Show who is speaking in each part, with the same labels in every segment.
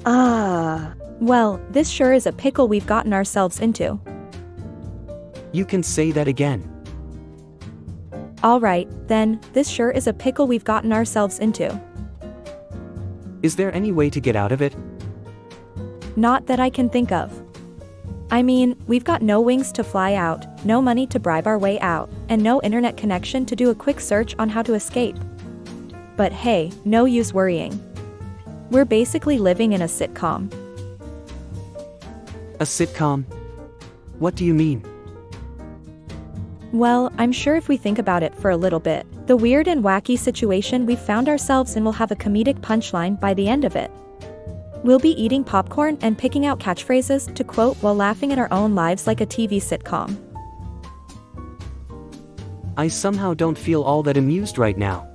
Speaker 1: Well, this sure is a pickle we've gotten ourselves into.
Speaker 2: You can say that again.
Speaker 1: Alright, then, this sure is a pickle we've gotten ourselves into.
Speaker 2: Is there any way to get out of it?
Speaker 1: Not that I can think of. I mean, we've got no wings to fly out, no money to bribe our way out, and no internet connection to do a quick search on how to escape. But hey, no use worrying. We're basically living in a sitcom.
Speaker 2: A sitcom? What do you mean?
Speaker 1: Well, I'm sure if we think about it for a little bit, the weird and wacky situation we've found ourselves in will have a comedic punchline by the end of it. We'll be eating popcorn and picking out catchphrases to quote while laughing at our own lives like a TV sitcom.
Speaker 2: I somehow don't feel all that amused right now.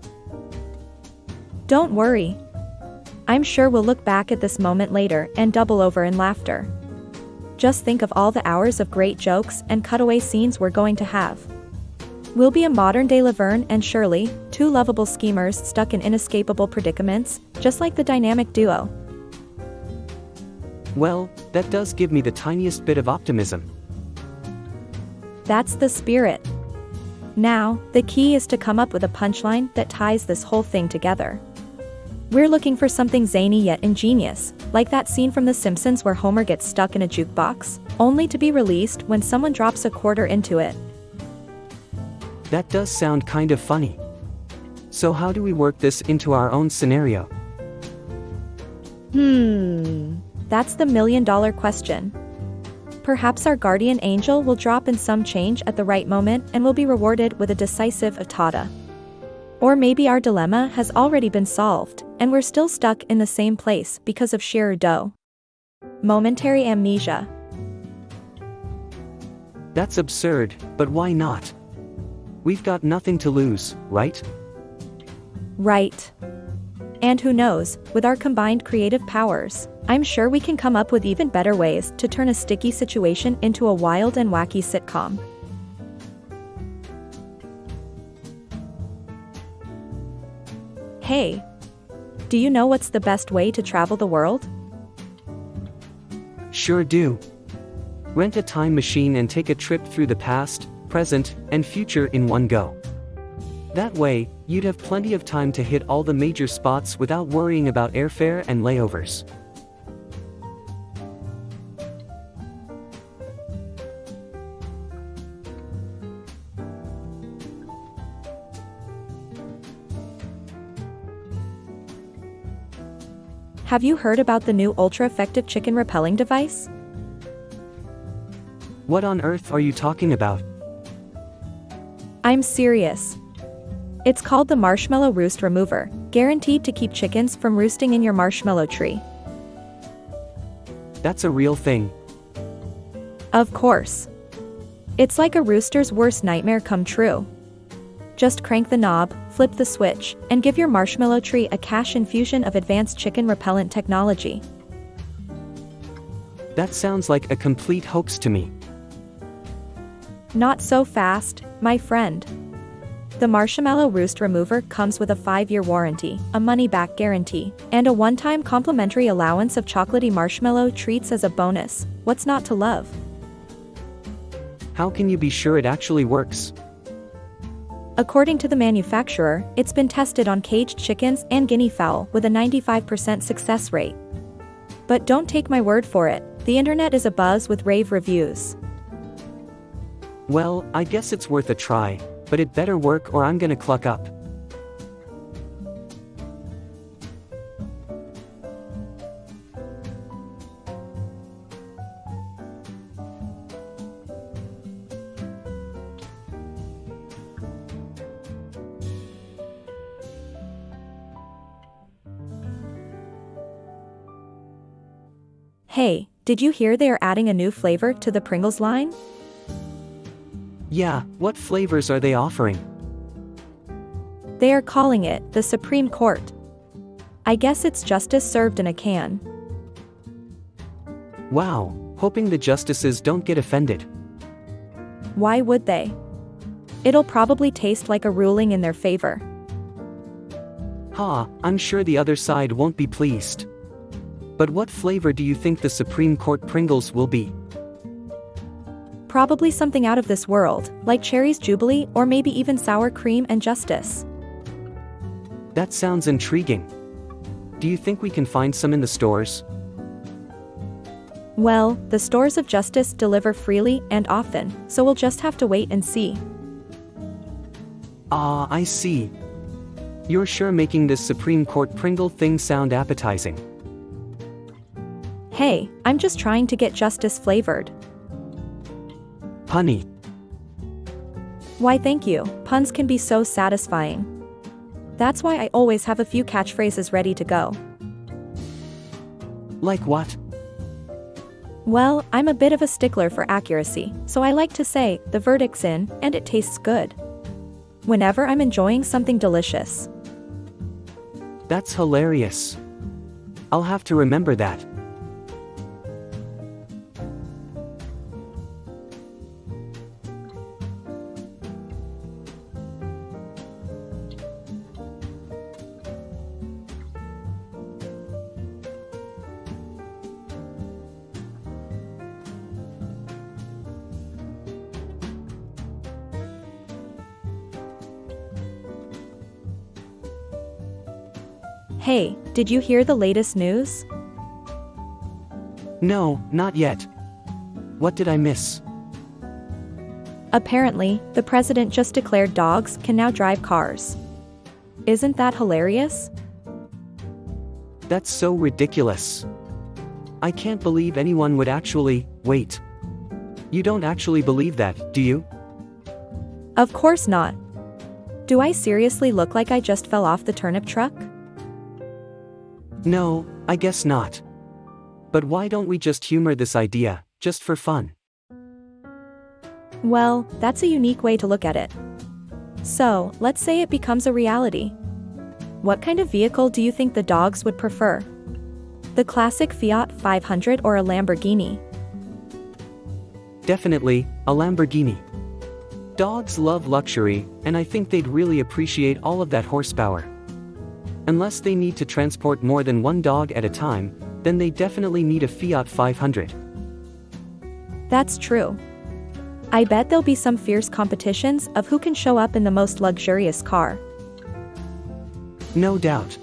Speaker 1: Don't worry. I'm sure we'll look back at this moment later and double over in laughter. Just think of all the hours of great jokes and cutaway scenes we're going to have. We'll be a modern-day Laverne and Shirley, two lovable schemers stuck in inescapable predicaments, just like the dynamic duo.
Speaker 2: Well, that does give me the tiniest bit of optimism.
Speaker 1: That's the spirit. Now, the key is to come up with a punchline that ties this whole thing together. We're looking for something zany yet ingenious, like that scene from The Simpsons where Homer gets stuck in a jukebox, only to be released when someone drops a quarter into it.
Speaker 2: That does sound kind of funny. So how do we work this into our own scenario?
Speaker 1: That's the million-dollar question. Perhaps our guardian angel will drop in some change at the right moment and we'll be rewarded with a decisive atata. Or maybe our dilemma has already been solved, and we're still stuck in the same place because of sheer dough. Momentary amnesia.
Speaker 2: That's absurd, but why not? We've got nothing to lose, right?
Speaker 1: Right. And who knows, with our combined creative powers, I'm sure we can come up with even better ways to turn a sticky situation into a wild and wacky sitcom. Hey, do you know what's the best way to travel the world?
Speaker 2: Sure do. Rent a time machine and take a trip through the past, present, and future in one go. That way, you'd have plenty of time to hit all the major spots without worrying about airfare and layovers.
Speaker 1: Have you heard about the new ultra-effective chicken repelling device?
Speaker 2: What on earth are you talking about?
Speaker 1: I'm serious. It's called the Marshmallow Roost Remover, guaranteed to keep chickens from roosting in your marshmallow tree.
Speaker 2: That's a real thing.
Speaker 1: Of course. It's like a rooster's worst nightmare come true. Just crank the knob, flip the switch, and give your marshmallow tree a cash infusion of advanced chicken repellent technology.
Speaker 2: That sounds like a complete hoax to me.
Speaker 1: Not so fast, my friend. The Marshmallow Roost Remover comes with a 5-year warranty, a money-back guarantee, and a one-time complimentary allowance of chocolatey marshmallow treats as a bonus. What's not to love?
Speaker 2: How can you be sure it actually works?
Speaker 1: According to the manufacturer, it's been tested on caged chickens and guinea fowl with a 95% success rate. But don't take my word for it, the internet is abuzz with rave reviews.
Speaker 2: Well, I guess it's worth a try, but it better work or I'm gonna cluck up.
Speaker 1: Hey, did you hear they are adding a new flavor to the Pringles line?
Speaker 2: Yeah, what flavors are they offering?
Speaker 1: They are calling it the Supreme Court. I guess it's justice served in a can.
Speaker 2: Wow, hoping the justices don't get offended.
Speaker 1: Why would they? It'll probably taste like a ruling in their favor.
Speaker 2: I'm sure the other side won't be pleased. But what flavor do you think the Supreme Court Pringles will be?
Speaker 1: Probably something out of this world, like cherries Jubilee or maybe even sour cream and justice.
Speaker 2: That sounds intriguing. Do you think we can find some in the stores?
Speaker 1: Well, the stores of justice deliver freely and often, so we'll just have to wait and see.
Speaker 2: Ah, I see. You're sure making this Supreme Court Pringle thing sound appetizing.
Speaker 1: Hey, I'm just trying to get justice flavored.
Speaker 2: Punny.
Speaker 1: Why thank you, puns can be so satisfying. That's why I always have a few catchphrases ready to go.
Speaker 2: Like what?
Speaker 1: Well, I'm a bit of a stickler for accuracy, so I like to say, the verdict's in, and it tastes good. Whenever I'm enjoying something delicious.
Speaker 2: That's hilarious. I'll have to remember that.
Speaker 1: Hey, did you hear the latest news?
Speaker 2: No, not yet. What did I miss?
Speaker 1: Apparently, the president just declared dogs can now drive cars. Isn't that hilarious?
Speaker 2: That's so ridiculous. I can't believe anyone would actually. Wait. You don't actually believe that, do you?
Speaker 1: Of course not. Do I seriously look like I just fell off the turnip truck?
Speaker 2: No, I guess not. But why don't we just humor this idea, just for fun?
Speaker 1: Well, that's a unique way to look at it. So, let's say it becomes a reality. What kind of vehicle do you think the dogs would prefer? The classic Fiat 500 or a Lamborghini?
Speaker 2: Definitely, a Lamborghini. Dogs love luxury, and I think they'd really appreciate all of that horsepower. Unless they need to transport more than one dog at a time, then they definitely need a Fiat 500.
Speaker 1: That's true. I bet there'll be some fierce competitions of who can show up in the most luxurious car.
Speaker 2: No doubt.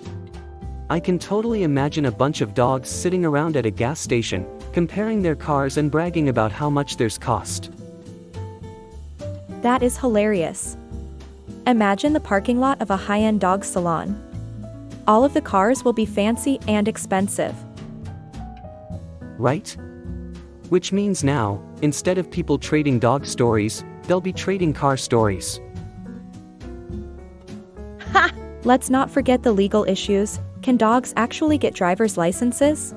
Speaker 2: I can totally imagine a bunch of dogs sitting around at a gas station, comparing their cars and bragging about how much theirs cost.
Speaker 1: That is hilarious. Imagine the parking lot of a high-end dog salon. All of the cars will be fancy and expensive.
Speaker 2: Right? Which means now, instead of people trading dog stories, they'll be trading car stories.
Speaker 1: Ha! Let's not forget the legal issues. Can dogs actually get driver's licenses?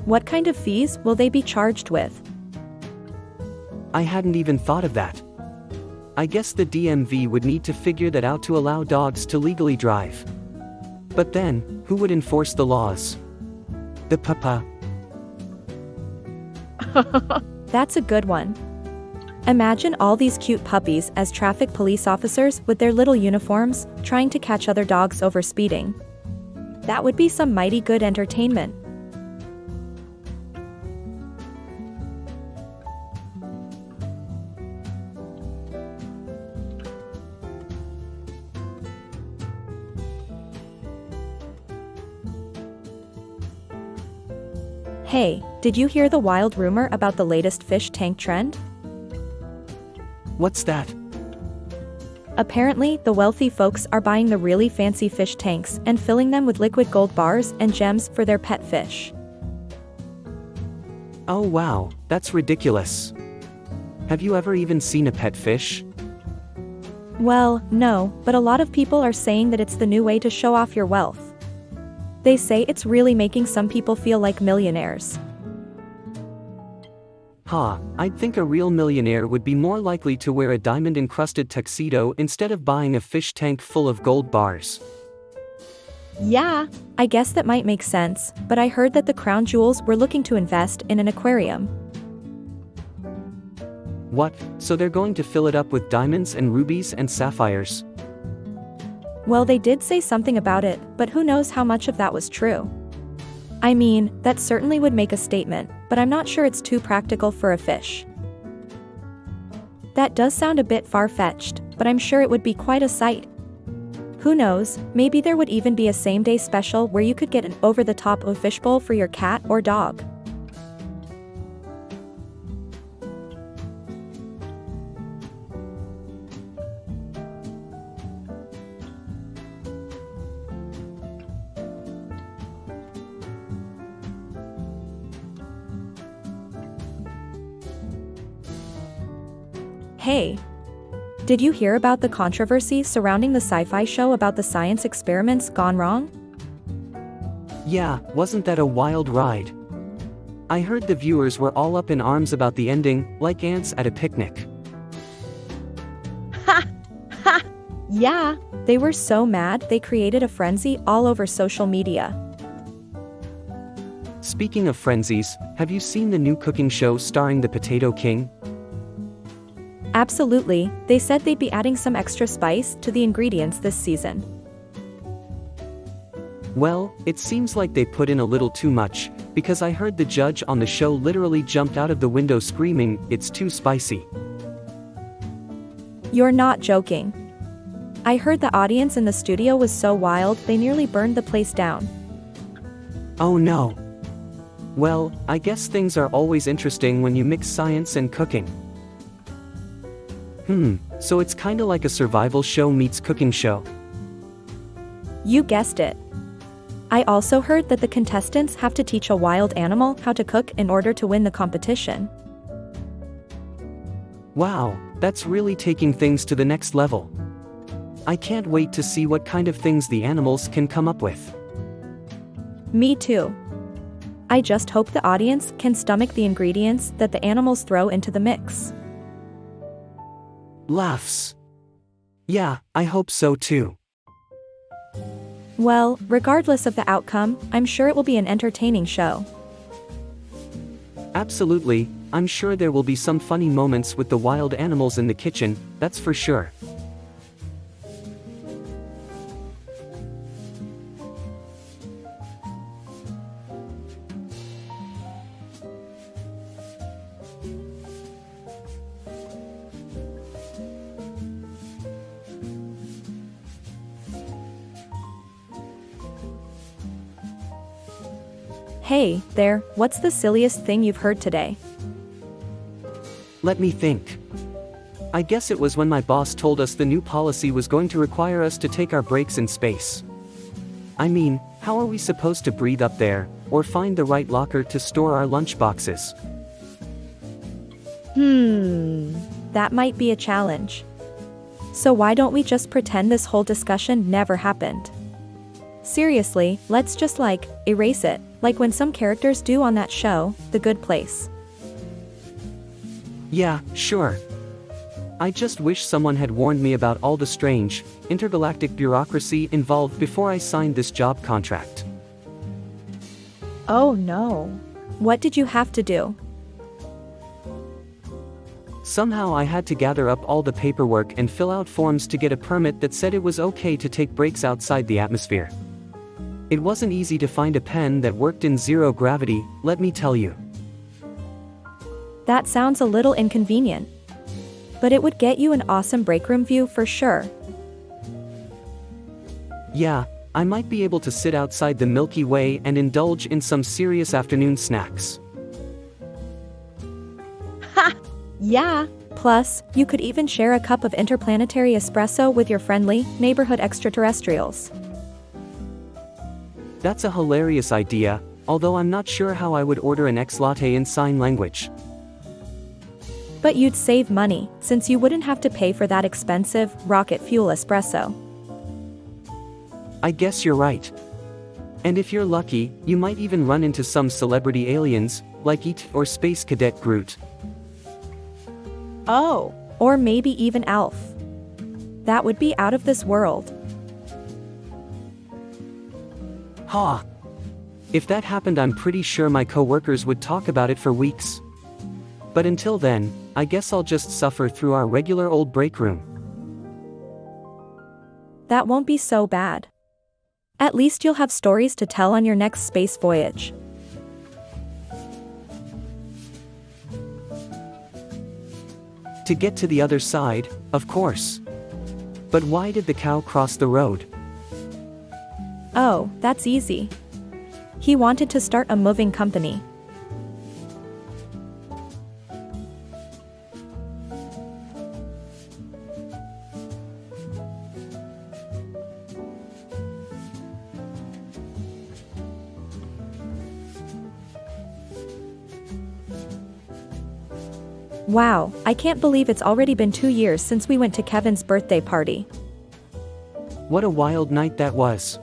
Speaker 1: What kind of fees will they be charged with?
Speaker 2: I hadn't even thought of that. I guess the DMV would need to figure that out to allow dogs to legally drive. But then, who would enforce the laws? The papa.
Speaker 1: That's a good one. Imagine all these cute puppies as traffic police officers with their little uniforms, trying to catch other dogs over speeding. That would be some mighty good entertainment. Hey, did you hear the wild rumor about the latest fish tank trend?
Speaker 2: What's that?
Speaker 1: Apparently, the wealthy folks are buying the really fancy fish tanks and filling them with liquid gold bars and gems for their pet fish.
Speaker 2: Oh wow, that's ridiculous. Have you ever even seen a pet fish?
Speaker 1: Well, no, but a lot of people are saying that it's the new way to show off your wealth. They say it's really making some people feel like millionaires.
Speaker 2: I'd think a real millionaire would be more likely to wear a diamond-encrusted tuxedo instead of buying a fish tank full of gold bars.
Speaker 1: Yeah, I guess that might make sense, but I heard that the crown jewels were looking to invest in an aquarium.
Speaker 2: What, so they're going to fill it up with diamonds and rubies and sapphires?
Speaker 1: Well, they did say something about it, but who knows how much of that was true. I mean, that certainly would make a statement, but I'm not sure it's too practical for a fish. That does sound a bit far-fetched, but I'm sure it would be quite a sight. Who knows, maybe there would even be a same-day special where you could get an over-the-top fishbowl for your cat or dog. Hey! Did you hear about the controversy surrounding the sci-fi show about the science experiments gone wrong?
Speaker 2: Yeah, wasn't that a wild ride? I heard the viewers were all up in arms about the ending, like ants at a picnic.
Speaker 1: Ha! Ha! Yeah, they were so mad they created a frenzy all over social media.
Speaker 2: Speaking of frenzies, have you seen the new cooking show starring the Potato King?
Speaker 1: Absolutely, they said they'd be adding some extra spice to the ingredients this season.
Speaker 2: Well, it seems like they put in a little too much, because I heard the judge on the show literally jumped out of the window screaming, "It's too spicy."
Speaker 1: You're not joking. I heard the audience in the studio was so wild they nearly burned the place down.
Speaker 2: Oh no. Well, I guess things are always interesting when you mix science and cooking. So it's kinda like a survival show meets cooking show.
Speaker 1: You guessed it. I also heard that the contestants have to teach a wild animal how to cook in order to win the competition.
Speaker 2: Wow, that's really taking things to the next level. I can't wait to see what kind of things the animals can come up with.
Speaker 1: Me too. I just hope the audience can stomach the ingredients that the animals throw into the mix.
Speaker 2: Laughs. Yeah, I hope so too.
Speaker 1: Well, regardless of the outcome, I'm sure it will be an entertaining show.
Speaker 2: Absolutely, I'm sure there will be some funny moments with the wild animals in the kitchen, that's for sure.
Speaker 1: Hey, there, what's the silliest thing you've heard today?
Speaker 2: Let me think. I guess it was when my boss told us the new policy was going to require us to take our breaks in space. I mean, how are we supposed to breathe up there, or find the right locker to store our lunchboxes?
Speaker 1: That might be a challenge. So why don't we just pretend this whole discussion never happened? Seriously, let's just erase it, like when some characters do on that show, The Good Place.
Speaker 2: Yeah, sure. I just wish someone had warned me about all the strange, intergalactic bureaucracy involved before I signed this job contract.
Speaker 1: Oh no. What did you have to do?
Speaker 2: Somehow I had to gather up all the paperwork and fill out forms to get a permit that said it was okay to take breaks outside the atmosphere. It wasn't easy to find a pen that worked in zero gravity, let me tell you.
Speaker 1: That sounds a little inconvenient. But it would get you an awesome breakroom view for sure.
Speaker 2: Yeah, I might be able to sit outside the Milky Way and indulge in some serious afternoon snacks.
Speaker 1: Ha! Yeah! Plus, you could even share a cup of interplanetary espresso with your friendly, neighborhood extraterrestrials.
Speaker 2: That's a hilarious idea, although I'm not sure how I would order an ex-latte in sign language.
Speaker 1: But you'd save money, since you wouldn't have to pay for that expensive, rocket fuel espresso.
Speaker 2: I guess you're right. And if you're lucky, you might even run into some celebrity aliens, like E.T. or Space Cadet Groot.
Speaker 1: Oh! Or maybe even Alf. That would be out of this world.
Speaker 2: Ha! If that happened, I'm pretty sure my coworkers would talk about it for weeks. But until then, I guess I'll just suffer through our regular old break room.
Speaker 1: That won't be so bad. At least you'll have stories to tell on your next space voyage.
Speaker 2: To get to the other side, of course. But why did the cow cross the road?
Speaker 1: Oh, that's easy. He wanted to start a moving company. Wow, I can't believe it's already been 2 years since we went to Kevin's birthday party.
Speaker 2: What a wild night that was.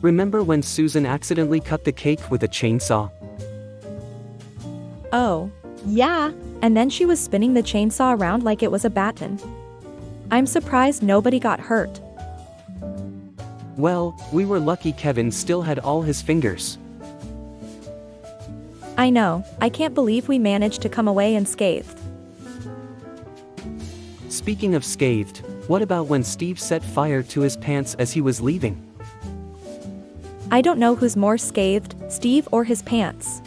Speaker 2: Remember when Susan accidentally cut the cake with a chainsaw?
Speaker 1: Oh, yeah, and then she was spinning the chainsaw around like it was a baton. I'm surprised nobody got hurt.
Speaker 2: Well, we were lucky Kevin still had all his fingers.
Speaker 1: I know, I can't believe we managed to come away unscathed.
Speaker 2: Speaking of scathed, what about when Steve set fire to his pants as he was leaving?
Speaker 1: I don't know who's more scathed, Steve or his pants.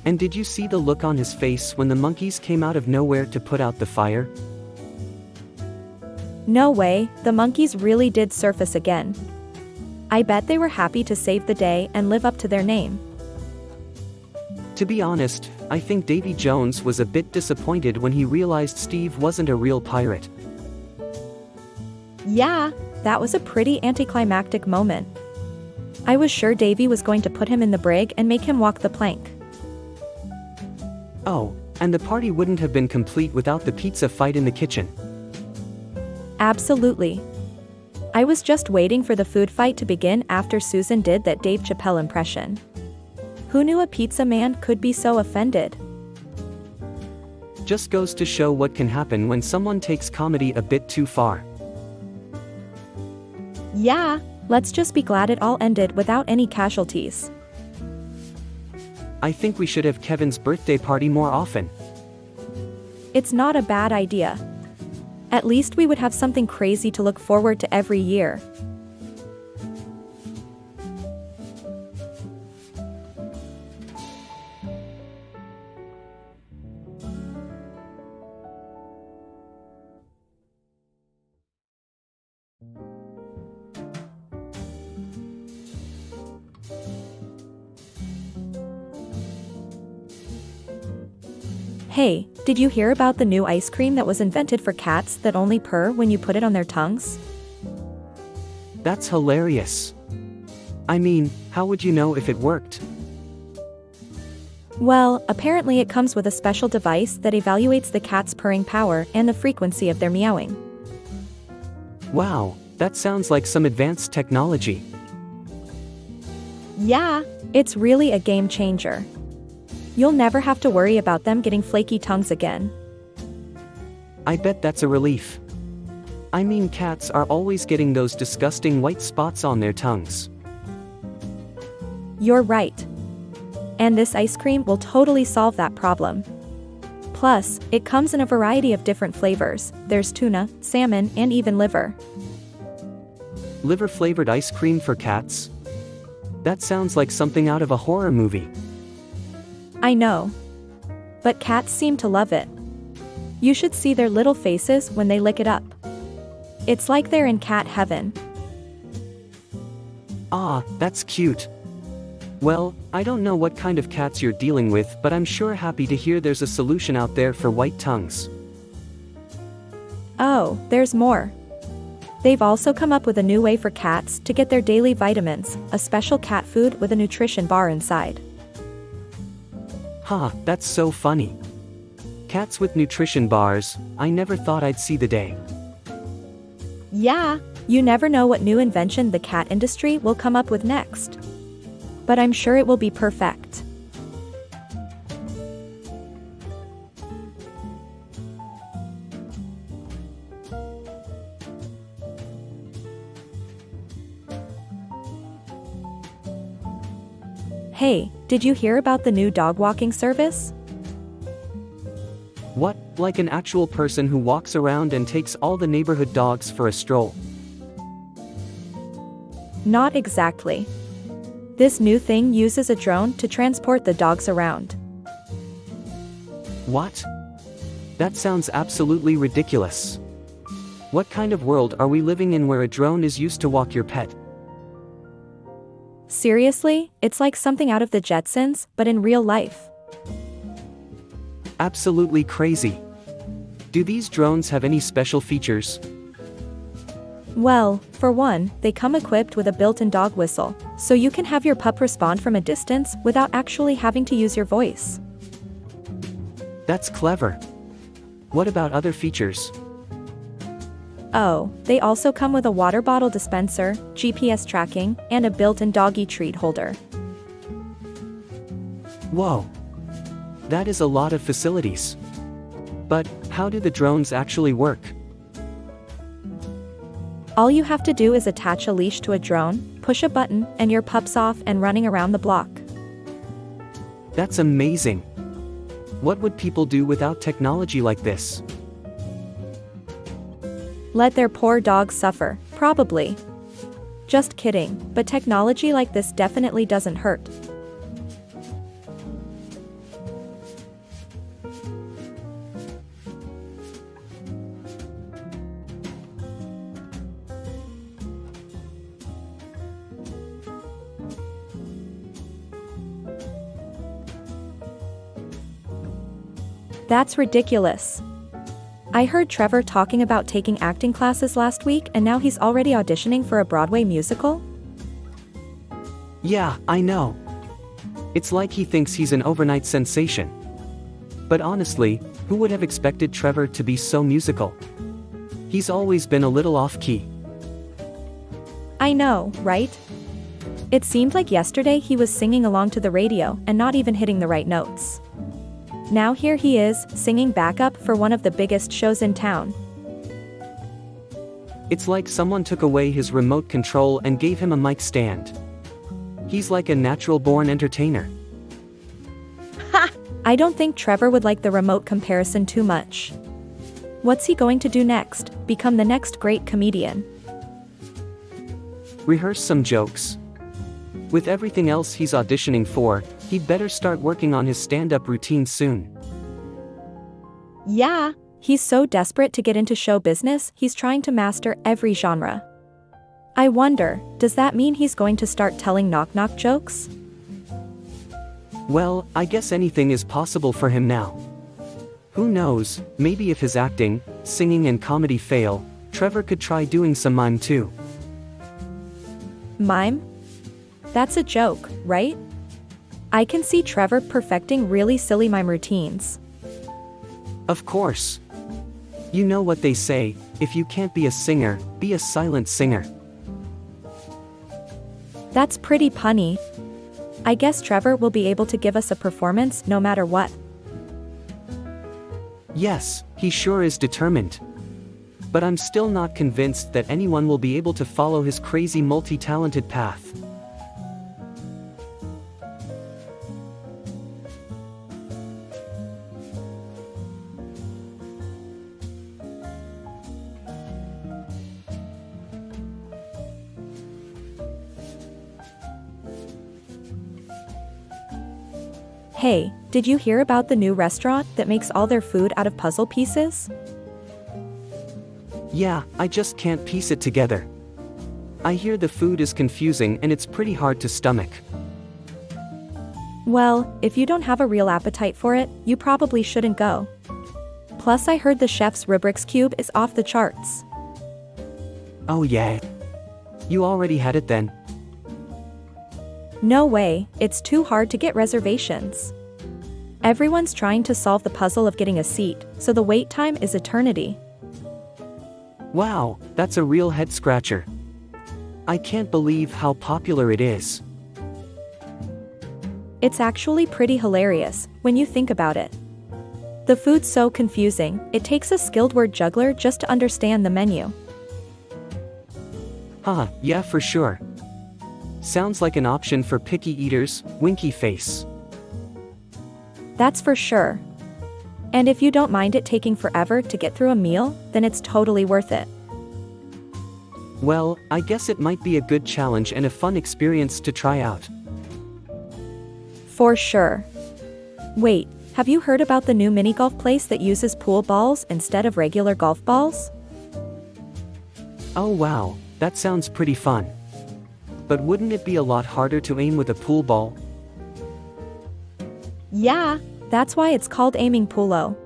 Speaker 2: And did you see the look on his face when the monkeys came out of nowhere to put out the fire?
Speaker 1: No way, the monkeys really did surface again. I bet they were happy to save the day and live up to their name.
Speaker 2: To be honest, I think Davy Jones was a bit disappointed when he realized Steve wasn't a real pirate.
Speaker 1: Yeah, that was a pretty anticlimactic moment. I was sure Davy was going to put him in the brig and make him walk the plank.
Speaker 2: Oh, and the party wouldn't have been complete without the pizza fight in the kitchen.
Speaker 1: Absolutely. I was just waiting for the food fight to begin after Susan did that Dave Chappelle impression. Who knew a pizza man could be so offended?
Speaker 2: Just goes to show what can happen when someone takes comedy a bit too far.
Speaker 1: Yeah, let's just be glad it all ended without any casualties.
Speaker 2: I think we should have Kevin's birthday party more often.
Speaker 1: It's not a bad idea. At least we would have something crazy to look forward to every year. Hey, did you hear about the new ice cream that was invented for cats that only purr when you put it on their tongues?
Speaker 2: That's hilarious. I mean, how would you know if it worked?
Speaker 1: Well, apparently it comes with a special device that evaluates the cat's purring power and the frequency of their meowing.
Speaker 2: Wow, that sounds like some advanced technology.
Speaker 1: Yeah, it's really a game changer. You'll never have to worry about them getting flaky tongues again.
Speaker 2: I bet that's a relief. I mean, cats are always getting those disgusting white spots on their tongues.
Speaker 1: You're right. And this ice cream will totally solve that problem. Plus, it comes in a variety of different flavors. There's tuna, salmon, and even liver.
Speaker 2: Liver-flavored ice cream for cats? That sounds like something out of a horror movie.
Speaker 1: I know. But cats seem to love it. You should see their little faces when they lick it up. It's like they're in cat heaven.
Speaker 2: Ah, that's cute. Well, I don't know what kind of cats you're dealing with, but I'm sure happy to hear there's a solution out there for white tongues.
Speaker 1: Oh, there's more. They've also come up with a new way for cats to get their daily vitamins, a special cat food with a nutrition bar inside.
Speaker 2: Ha, that's so funny. Cats with nutrition bars, I never thought I'd see the day.
Speaker 1: Yeah, you never know what new invention the cat industry will come up with next. But I'm sure it will be perfect. Hey, did you hear about the new dog walking service?
Speaker 2: What, like an actual person who walks around and takes all the neighborhood dogs for a stroll?
Speaker 1: Not exactly. This new thing uses a drone to transport the dogs around.
Speaker 2: What? That sounds absolutely ridiculous. What kind of world are we living in where a drone is used to walk your pet?
Speaker 1: Seriously, it's like something out of the Jetsons, but in real life.
Speaker 2: Absolutely crazy. Do these drones have any special features?
Speaker 1: Well, for one, they come equipped with a built-in dog whistle, so you can have your pup respond from a distance without actually having to use your voice.
Speaker 2: That's clever. What about other features?
Speaker 1: Oh, they also come with a water bottle dispenser, GPS tracking, and a built-in doggy treat holder.
Speaker 2: Whoa. That is a lot of facilities. But how do the drones actually work?
Speaker 1: All you have to do is attach a leash to a drone, push a button, and your pup's off and running around the block.
Speaker 2: That's amazing. What would people do without technology like this?
Speaker 1: Let their poor dogs suffer, probably. Just kidding, but technology like this definitely doesn't hurt. That's ridiculous. I heard Trevor talking about taking acting classes last week and now he's already auditioning for a Broadway musical?
Speaker 2: Yeah, I know. It's like he thinks he's an overnight sensation. But honestly, who would have expected Trevor to be so musical? He's always been a little off-key.
Speaker 1: I know, right? It seemed like yesterday he was singing along to the radio and not even hitting the right notes. Now here he is, singing backup for one of the biggest shows in town.
Speaker 2: It's like someone took away his remote control and gave him a mic stand. He's like a natural-born entertainer.
Speaker 1: Ha! I don't think Trevor would like the remote comparison too much. What's he going to do next? Become the next great comedian?
Speaker 2: Rehearse some jokes. With everything else he's auditioning for, he'd better start working on his stand-up routine soon.
Speaker 1: Yeah, he's so desperate to get into show business, he's trying to master every genre. I wonder, does that mean he's going to start telling knock-knock jokes?
Speaker 2: Well, I guess anything is possible for him now. Who knows, maybe if his acting, singing and comedy fail, Trevor could try doing some mime too.
Speaker 1: Mime? That's a joke, right? I can see Trevor perfecting really silly mime routines.
Speaker 2: Of course. You know what they say, if you can't be a singer, be a silent singer.
Speaker 1: That's pretty punny. I guess Trevor will be able to give us a performance no matter what.
Speaker 2: Yes, he sure is determined. But I'm still not convinced that anyone will be able to follow his crazy multi-talented path.
Speaker 1: Hey, did you hear about the new restaurant that makes all their food out of puzzle pieces?
Speaker 2: Yeah, I just can't piece it together. I hear the food is confusing and it's pretty hard to stomach.
Speaker 1: Well, if you don't have a real appetite for it, you probably shouldn't go. Plus I heard the chef's Rubik's Cube is off the charts.
Speaker 2: Oh yeah. You already had it then?
Speaker 1: No way, it's too hard to get reservations. Everyone's trying to solve the puzzle of getting a seat, so the wait time is eternity.
Speaker 2: Wow, that's a real head-scratcher. I can't believe how popular it is.
Speaker 1: It's actually pretty hilarious, when you think about it. The food's so confusing, it takes a skilled word juggler just to understand the menu.
Speaker 2: Haha, yeah for sure. Sounds like an option for picky eaters, winky face.
Speaker 1: That's for sure. And if you don't mind it taking forever to get through a meal, then it's totally worth it.
Speaker 2: Well, I guess it might be a good challenge and a fun experience to try out.
Speaker 1: For sure. Wait, have you heard about the new mini golf place that uses pool balls instead of regular golf balls?
Speaker 2: Oh wow, that sounds pretty fun. But wouldn't it be a lot harder to aim with a pool ball?
Speaker 1: Yeah, that's why it's called aiming poolo.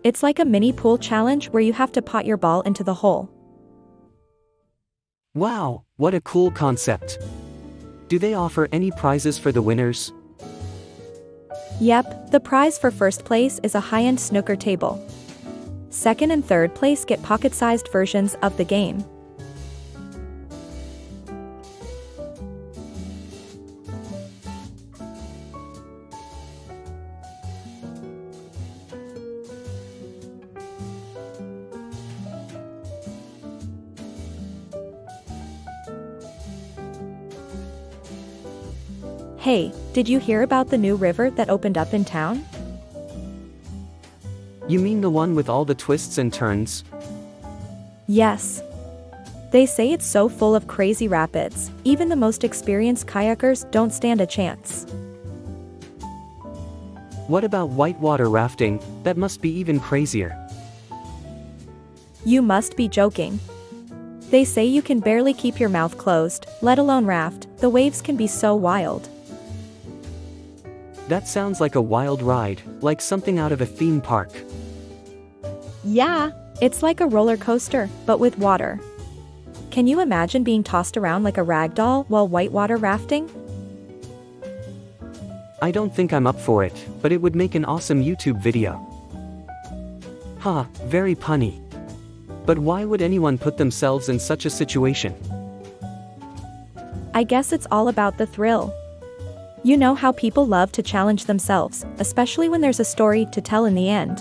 Speaker 1: It's like a mini pool challenge where you have to pot your ball into the hole.
Speaker 2: Wow, what a cool concept. Do they offer any prizes for the winners?
Speaker 1: Yep, the prize for first place is a high-end snooker table. Second and third place get pocket-sized versions of the game. Hey, did you hear about the new river that opened up in town?
Speaker 2: You mean the one with all the twists and turns?
Speaker 1: Yes. They say it's so full of crazy rapids, even the most experienced kayakers don't stand a chance.
Speaker 2: What about whitewater rafting? That must be even crazier.
Speaker 1: You must be joking. They say you can barely keep your mouth closed, let alone raft. The waves can be so wild.
Speaker 2: That sounds like a wild ride, like something out of a theme park.
Speaker 1: Yeah, it's like a roller coaster, but with water. Can you imagine being tossed around like a rag doll while whitewater rafting?
Speaker 2: I don't think I'm up for it, but it would make an awesome YouTube video. Ha, very punny. But why would anyone put themselves in such a situation?
Speaker 1: I guess it's all about the thrill. You know how people love to challenge themselves, especially when there's a story to tell in the end.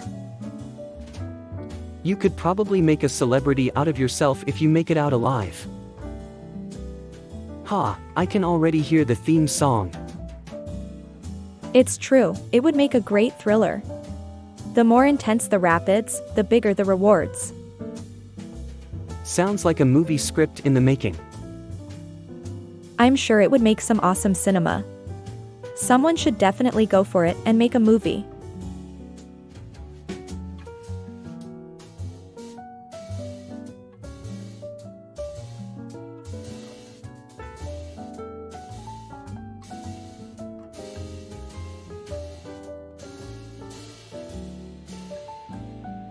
Speaker 2: You could probably make a celebrity out of yourself if you make it out alive. Ha, I can already hear the theme song.
Speaker 1: It's true, it would make a great thriller. The more intense the rapids, the bigger the rewards.
Speaker 2: Sounds like a movie script in the making.
Speaker 1: I'm sure it would make some awesome cinema. Someone should definitely go for it and make a movie.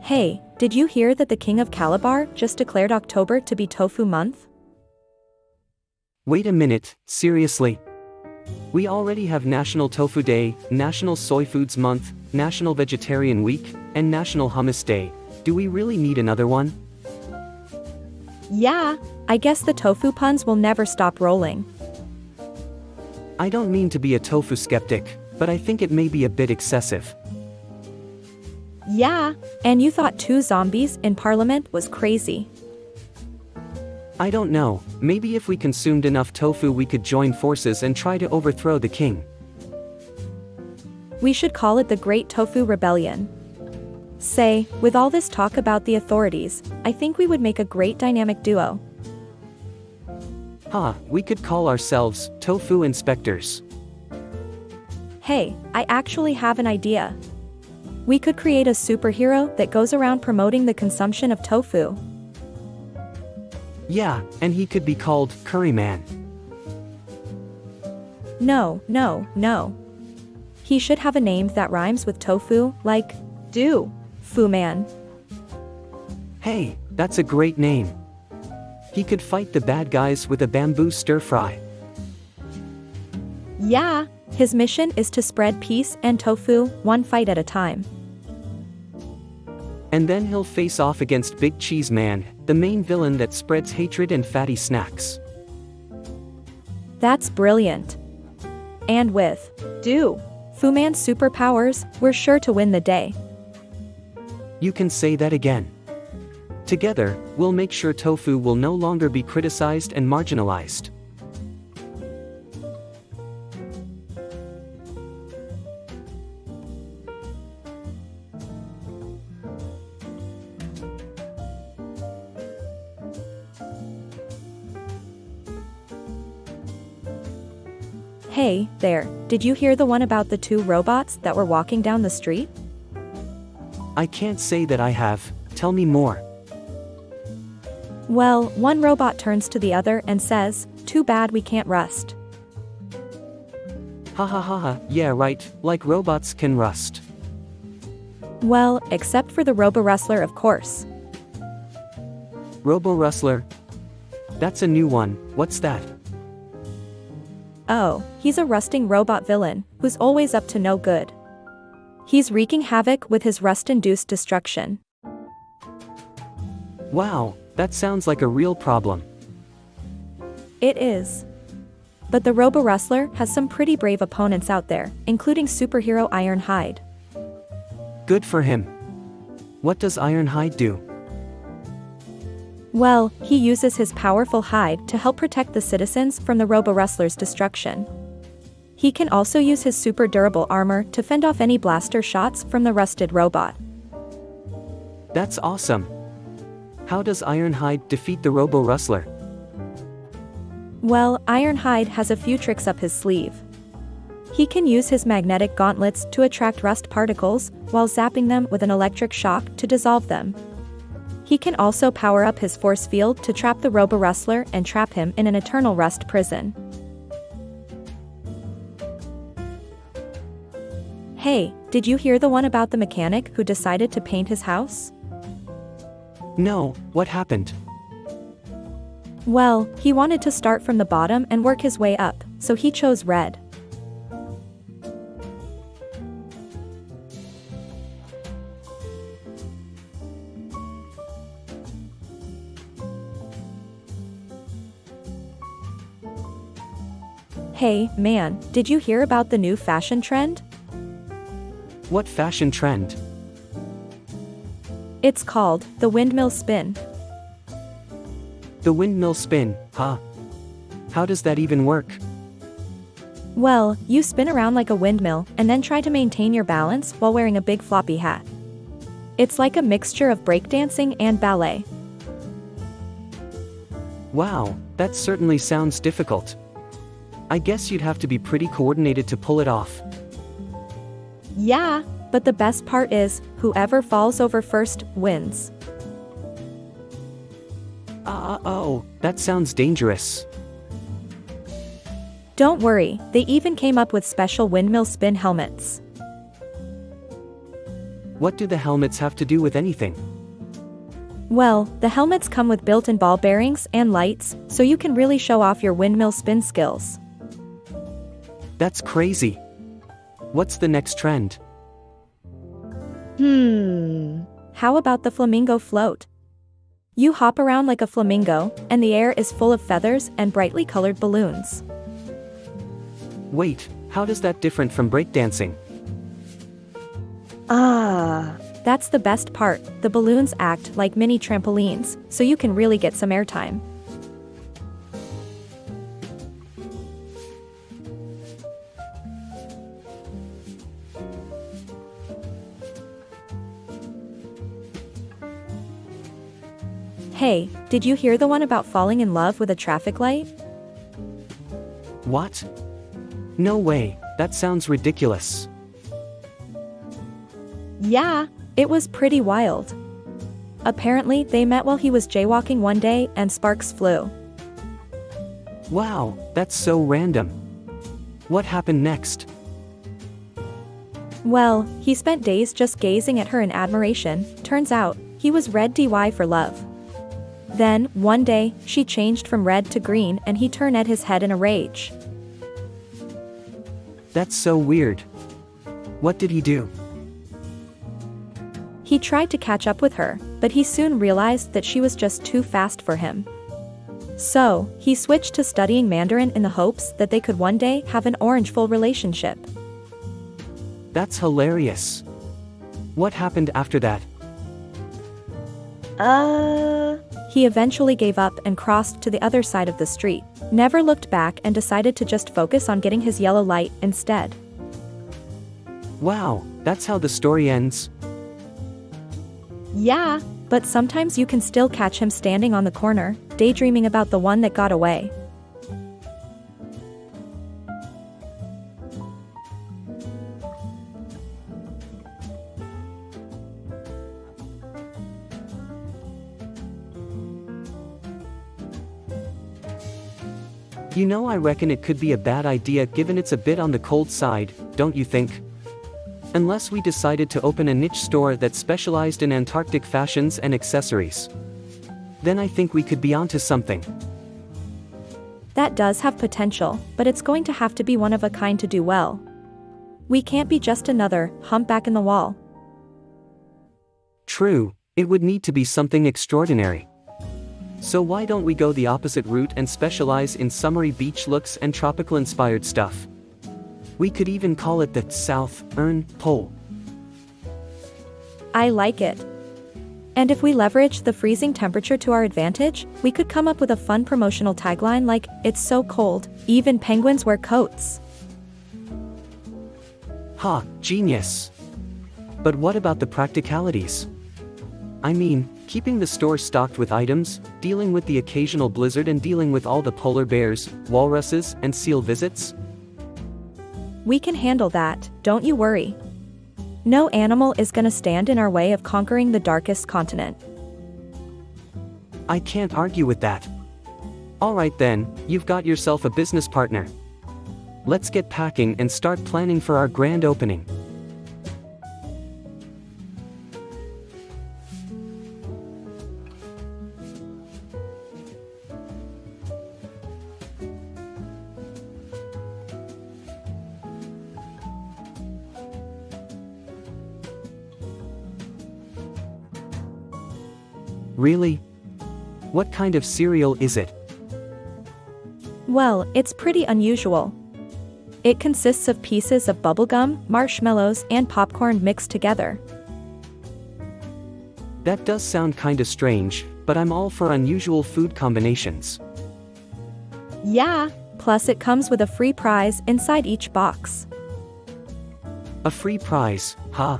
Speaker 1: Hey, did you hear that the King of Calabar just declared October to be Tofu Month?
Speaker 2: Wait a minute, seriously? We already have National Tofu Day, National Soy Foods Month, National Vegetarian Week, and National Hummus Day. Do we really need another one?
Speaker 1: Yeah, I guess the tofu puns will never stop rolling.
Speaker 2: I don't mean to be a tofu skeptic, but I think it may be a bit excessive.
Speaker 1: Yeah, and you thought 2 zombies in Parliament was crazy.
Speaker 2: I don't know, maybe if we consumed enough tofu we could join forces and try to overthrow the king.
Speaker 1: We should call it the Great Tofu Rebellion. Say, with all this talk about the authorities, I think we would make a great dynamic duo.
Speaker 2: We could call ourselves Tofu Inspectors.
Speaker 1: Hey, I actually have an idea. We could create a superhero that goes around promoting the consumption of tofu.
Speaker 2: Yeah, and he could be called Curry Man.
Speaker 1: No. He should have a name that rhymes with tofu, like, Fu Man.
Speaker 2: Hey, that's a great name. He could fight the bad guys with a bamboo stir-fry.
Speaker 1: Yeah, his mission is to spread peace and tofu, one fight at a time.
Speaker 2: And then he'll face off against Big Cheese Man, the main villain that spreads hatred and fatty snacks.
Speaker 1: That's brilliant. And with Fu Man's superpowers, we're sure to win the day.
Speaker 2: You can say that again. Together, we'll make sure tofu will no longer be criticized and marginalized.
Speaker 1: Hey, there, did you hear the one about the two robots that were walking down the street?
Speaker 2: I can't say that I have. Tell me more.
Speaker 1: Well, one robot turns to the other and says, "Too bad we can't rust."
Speaker 2: Ha ha ha ha, yeah right, like robots can rust.
Speaker 1: Well, except for the robo-rustler, of course.
Speaker 2: Robo-rustler? That's a new one, what's that?
Speaker 1: Oh, he's a rusting robot villain, who's always up to no good. He's wreaking havoc with his rust-induced destruction.
Speaker 2: Wow, that sounds like a real problem.
Speaker 1: It is. But the robo-rustler has some pretty brave opponents out there, including superhero Ironhide.
Speaker 2: Good for him. What does Ironhide do?
Speaker 1: Well, he uses his powerful hide to help protect the citizens from the robo-rustler's destruction. He can also use his super durable armor to fend off any blaster shots from the rusted robot.
Speaker 2: That's awesome. How does Ironhide defeat the robo-rustler?
Speaker 1: Well, Ironhide has a few tricks up his sleeve. He can use his magnetic gauntlets to attract rust particles, while zapping them with an electric shock to dissolve them. He can also power up his force field to trap the robo-rustler and trap him in an eternal rust prison. Hey, did you hear the one about the mechanic who decided to paint his house?
Speaker 2: No, what happened?
Speaker 1: Well, he wanted to start from the bottom and work his way up, so he chose red. Hey, man, did you hear about the new fashion trend?
Speaker 2: What fashion trend?
Speaker 1: It's called the windmill spin.
Speaker 2: The windmill spin, huh? How does that even work?
Speaker 1: Well, you spin around like a windmill and then try to maintain your balance while wearing a big floppy hat. It's like a mixture of breakdancing and ballet.
Speaker 2: Wow, that certainly sounds difficult. I guess you'd have to be pretty coordinated to pull it off.
Speaker 1: Yeah, but the best part is, whoever falls over first wins.
Speaker 2: Oh, that sounds dangerous.
Speaker 1: Don't worry, they even came up with special windmill spin helmets.
Speaker 2: What do the helmets have to do with anything?
Speaker 1: Well, the helmets come with built-in ball bearings and lights, so you can really show off your windmill spin skills.
Speaker 2: That's crazy. What's the next trend?
Speaker 1: How about the flamingo float? You hop around like a flamingo, and the air is full of feathers and brightly colored balloons.
Speaker 2: Wait, how does that different from breakdancing?
Speaker 1: That's the best part, the balloons act like mini trampolines, so you can really get some airtime. Hey, did you hear the one about falling in love with a traffic light?
Speaker 2: What? No way, that sounds ridiculous.
Speaker 1: Yeah, it was pretty wild. Apparently, they met while he was jaywalking one day and sparks flew.
Speaker 2: Wow, that's so random. What happened next?
Speaker 1: Well, he spent days just gazing at her in admiration. Turns out, he was red DY for love. Then, one day, she changed from red to green and he turned at his head in a rage.
Speaker 2: That's so weird. What did he do?
Speaker 1: He tried to catch up with her, but he soon realized that she was just too fast for him. So, he switched to studying Mandarin in the hopes that they could one day have an orangeful relationship.
Speaker 2: That's hilarious. What happened after that?
Speaker 1: He eventually gave up and crossed to the other side of the street, never looked back and decided to just focus on getting his yellow light instead.
Speaker 2: Wow, that's how the story ends.
Speaker 1: Yeah, but sometimes you can still catch him standing on the corner, daydreaming about the one that got away.
Speaker 2: You know, I reckon it could be a bad idea given it's a bit on the cold side, don't you think? Unless we decided to open a niche store that specialized in Antarctic fashions and accessories. Then I think we could be onto something.
Speaker 1: That does have potential, but it's going to have to be one of a kind to do well. We can't be just another humpback in the wall.
Speaker 2: True, it would need to be something extraordinary. So why don't we go the opposite route and specialize in summery beach looks and tropical-inspired stuff? We could even call it the Southern Pole.
Speaker 1: I like it. And if we leverage the freezing temperature to our advantage, we could come up with a fun promotional tagline like, "It's so cold, even penguins wear coats."
Speaker 2: Ha, genius! But what about the practicalities? I mean, keeping the store stocked with items, dealing with the occasional blizzard and dealing with all the polar bears, walruses, and seal visits?
Speaker 1: We can handle that, don't you worry. No animal is gonna stand in our way of conquering the darkest continent.
Speaker 2: I can't argue with that. Alright then, you've got yourself a business partner. Let's get packing and start planning for our grand opening. Really? What kind of cereal is it?
Speaker 1: Well, it's pretty unusual. It consists of pieces of bubblegum, marshmallows, and popcorn mixed together.
Speaker 2: That does sound kinda strange, but I'm all for unusual food combinations.
Speaker 1: Yeah, plus it comes with a free prize inside each box.
Speaker 2: A free prize, huh?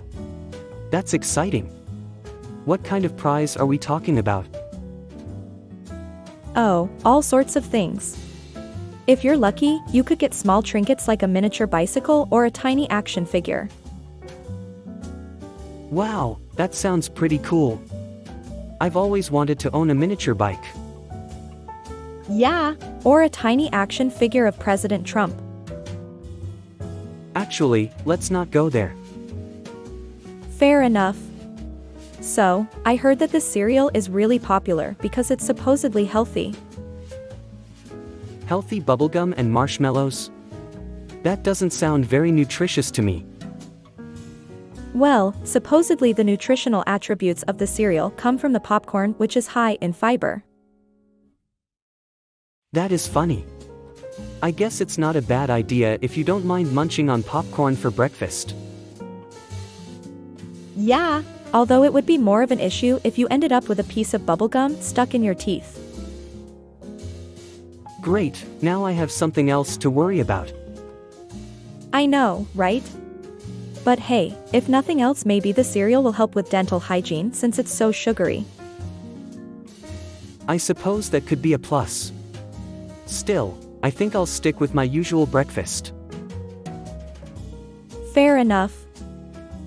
Speaker 2: That's exciting. What kind of prize are we talking about?
Speaker 1: Oh, all sorts of things. If you're lucky, you could get small trinkets like a miniature bicycle or a tiny action figure.
Speaker 2: Wow, that sounds pretty cool. I've always wanted to own a miniature bike.
Speaker 1: Yeah, or a tiny action figure of President Trump.
Speaker 2: Actually, let's not go there.
Speaker 1: Fair enough. So, I heard that this cereal is really popular because it's supposedly healthy.
Speaker 2: Healthy bubblegum and marshmallows? That doesn't sound very nutritious to me.
Speaker 1: Well, supposedly the nutritional attributes of the cereal come from the popcorn, which is high in fiber.
Speaker 2: That is funny. I guess it's not a bad idea if you don't mind munching on popcorn for breakfast.
Speaker 1: Yeah, although it would be more of an issue if you ended up with a piece of bubblegum stuck in your teeth.
Speaker 2: Great, now I have something else to worry about.
Speaker 1: I know, right? But hey, if nothing else, maybe the cereal will help with dental hygiene since it's so sugary.
Speaker 2: I suppose that could be a plus. Still, I think I'll stick with my usual breakfast.
Speaker 1: Fair enough.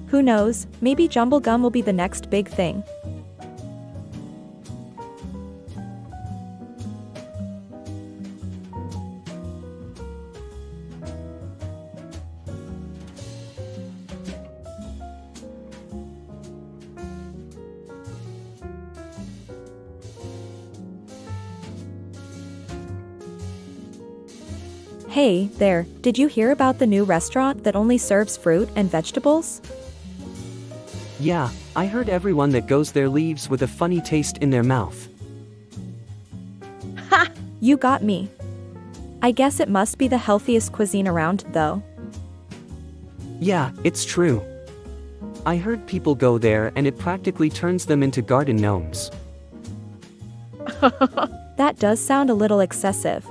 Speaker 1: Who knows, maybe jumble gum will be the next big thing. Hey, there, did you hear about the new restaurant that only serves fruit and vegetables?
Speaker 2: Yeah, I heard everyone that goes there leaves with a funny taste in their mouth.
Speaker 1: Ha! You got me. I guess it must be the healthiest cuisine around, though.
Speaker 2: Yeah, it's true. I heard people go there and it practically turns them into garden gnomes.
Speaker 1: That does sound a little excessive.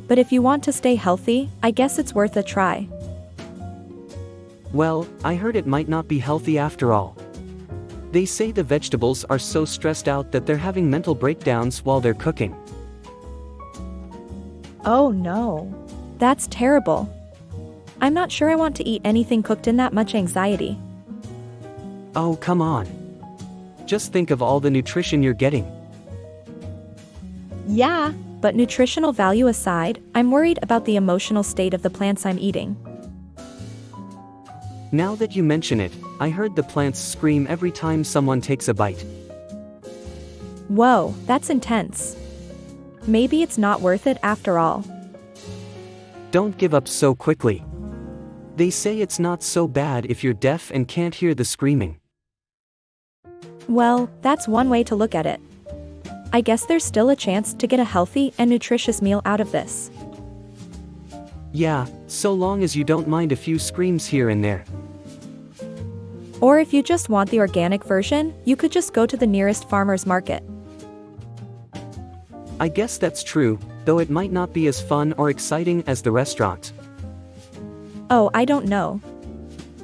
Speaker 1: But if you want to stay healthy, I guess it's worth a try.
Speaker 2: Well, I heard it might not be healthy after all. They say the vegetables are so stressed out that they're having mental breakdowns while they're cooking.
Speaker 1: Oh no. That's terrible. I'm not sure I want to eat anything cooked in that much anxiety.
Speaker 2: Oh, come on. Just think of all the nutrition you're getting.
Speaker 1: Yeah, but nutritional value aside, I'm worried about the emotional state of the plants I'm eating.
Speaker 2: Now that you mention it, I heard the plants scream every time someone takes a bite.
Speaker 1: Whoa, that's intense. Maybe it's not worth it after all.
Speaker 2: Don't give up so quickly. They say it's not so bad if you're deaf and can't hear the screaming.
Speaker 1: Well, that's one way to look at it. I guess there's still a chance to get a healthy and nutritious meal out of this.
Speaker 2: Yeah, so long as you don't mind a few screams here and there.
Speaker 1: Or if you just want the organic version, you could just go to the nearest farmer's market.
Speaker 2: I guess that's true, though it might not be as fun or exciting as the restaurant.
Speaker 1: Oh, I don't know.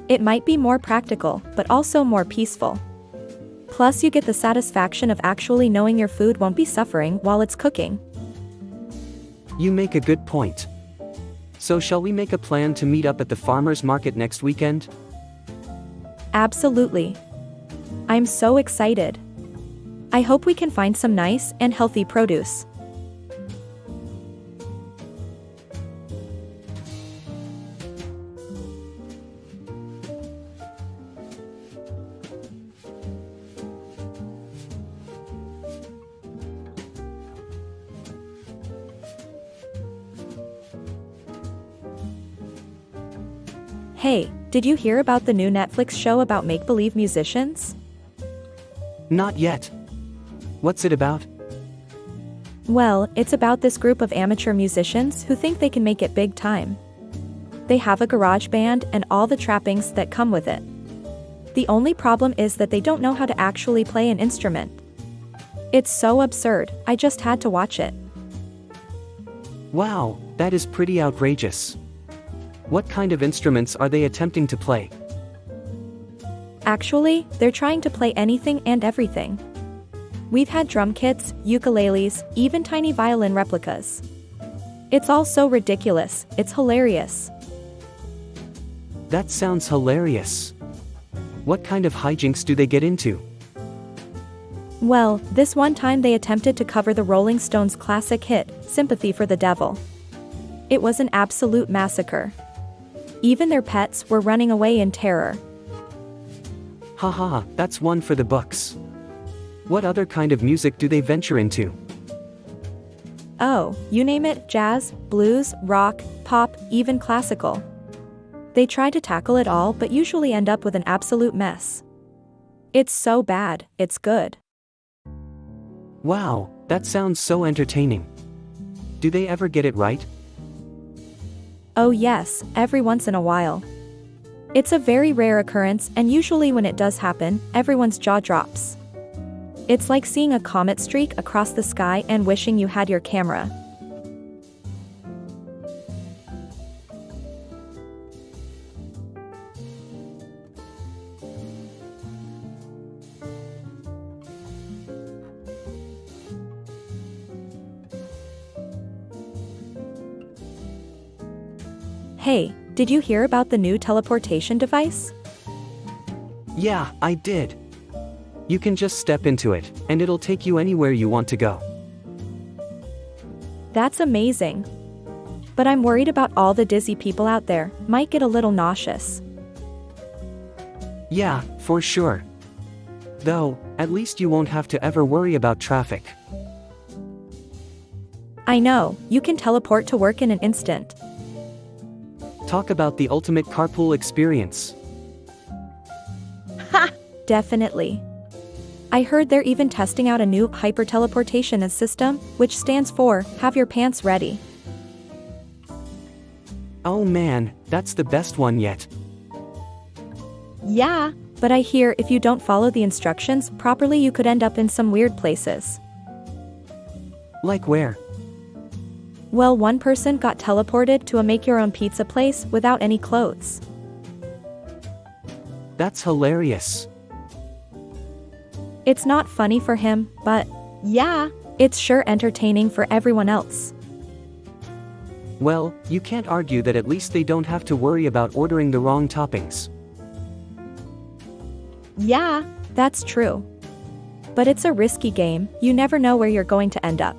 Speaker 1: It might be more practical, but also more peaceful. Plus you get the satisfaction of actually knowing your food won't be suffering while it's cooking.
Speaker 2: You make a good point. So shall we make a plan to meet up at the farmer's market next weekend?
Speaker 1: Absolutely. I'm so excited. I hope we can find some nice and healthy produce. Hey, did you hear about the new Netflix show about make-believe musicians?
Speaker 2: Not yet. What's it about?
Speaker 1: Well, it's about this group of amateur musicians who think they can make it big time. They have a garage band and all the trappings that come with it. The only problem is that they don't know how to actually play an instrument. It's so absurd, I just had to watch it.
Speaker 2: Wow, that is pretty outrageous. What kind of instruments are they attempting to play?
Speaker 1: Actually, they're trying to play anything and everything. We've had drum kits, ukuleles, even tiny violin replicas. It's all so ridiculous, it's hilarious.
Speaker 2: That sounds hilarious. What kind of hijinks do they get into?
Speaker 1: Well, this one time they attempted to cover the Rolling Stones' classic hit, Sympathy for the Devil. It was an absolute massacre. Even their pets were running away in terror.
Speaker 2: Haha, that's one for the books. What other kind of music do they venture into?
Speaker 1: Oh, you name it, jazz, blues, rock, pop, even classical. They try to tackle it all but usually end up with an absolute mess. It's so bad, it's good.
Speaker 2: Wow, that sounds so entertaining. Do they ever get it right?
Speaker 1: Oh yes, every once in a while. It's a very rare occurrence and usually when it does happen, everyone's jaw drops. It's like seeing a comet streak across the sky and wishing you had your camera. Hey, did you hear about the new teleportation device?
Speaker 2: Yeah, I did. You can just step into it, and it'll take you anywhere you want to go.
Speaker 1: That's amazing. But I'm worried about all the dizzy people out there, might get a little nauseous.
Speaker 2: Yeah, for sure. Though, at least you won't have to ever worry about traffic.
Speaker 1: I know, you can teleport to work in an instant.
Speaker 2: Talk about the ultimate carpool experience.
Speaker 1: Ha! Definitely. I heard they're even testing out a new hyper-teleportation system, which stands for, have your pants ready.
Speaker 2: Oh man, that's the best one yet.
Speaker 1: Yeah, but I hear if you don't follow the instructions properly you could end up in some weird places.
Speaker 2: Like where?
Speaker 1: Well, one person got teleported to a make-your-own-pizza place without any clothes.
Speaker 2: That's hilarious.
Speaker 1: It's not funny for him, but, yeah, it's sure entertaining for everyone else.
Speaker 2: Well, you can't argue that at least they don't have to worry about ordering the wrong toppings.
Speaker 1: Yeah, that's true. But it's a risky game, you never know where you're going to end up.